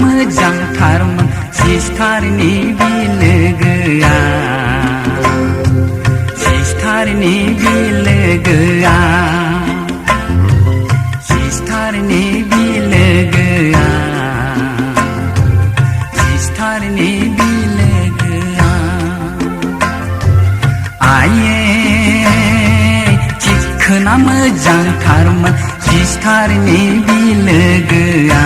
मोजांथारमोन सिस्टारनि बिलोगोआ सिस्टारनि बिलोगोआ सिस्टारनि बिलोगोआ सिस्टारनि बिलोगोआ आये चिखोना मोजांथारमोन सिस्टारनि बिलोगोआ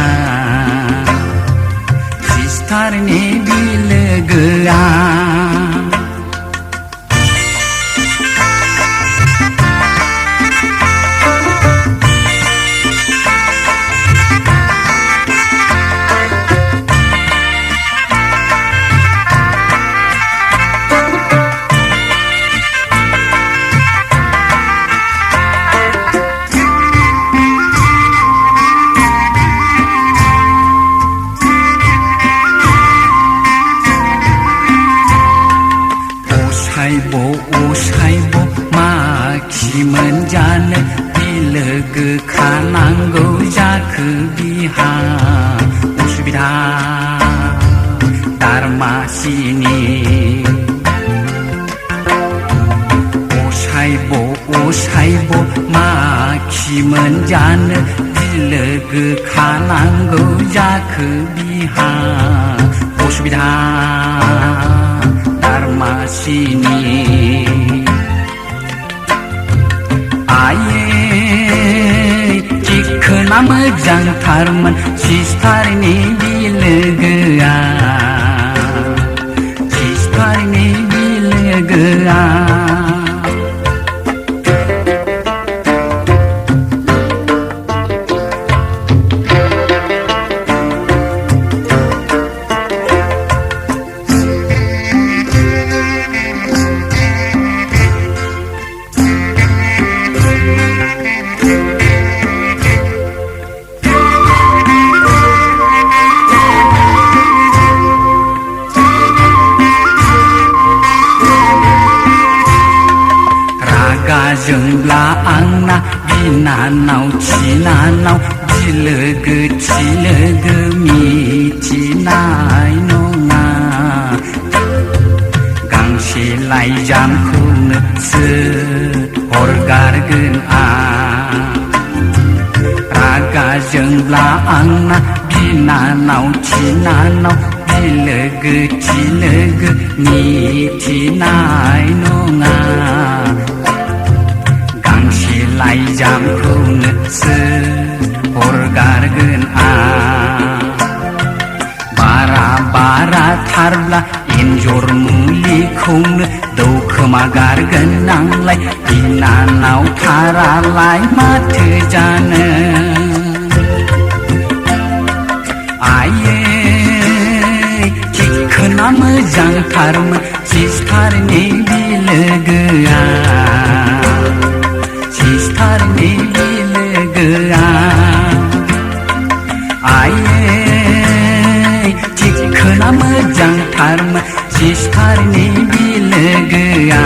सिस्टारनि बिलोगोआ असाइब माखि मोनजानो बिलोगो खानांगौ जाखो बिहा उसुबिदा दारमासिनि असाइब माखि मोनजानो बिलोगो खानांगौ जाखो बिहा उसुबिदा दारमासिनि आये चिखोना मोजांथारमोन सिस्टारनि बिलोगोआ सिस्टारनि बिलोगोआ जोंब्ला आंना बिनानाव थिनानाव बिलोगो थिलोगो मिथिनाय नङा गांसे लाइजामखौनो हरगारगोन आं रागा जोंब्ला आंना बिनानाव थिनानाव बिलोगो थिलोगो मिथिनाय नङा लाइजामखौनो हरगारगोन आं बारा थारब्ला एन्जर मुलिखौनो दौखोमा गारगोन आंलाय बिनानाव थारालाय माथो जानो आये चिखोना मोजांथारमोन सिस्टारनि बिलोगोआ सिस्टारनि बिलोगोआ आये चिखोना मोजांथारमोन सिस्टारनि बिलोगोआ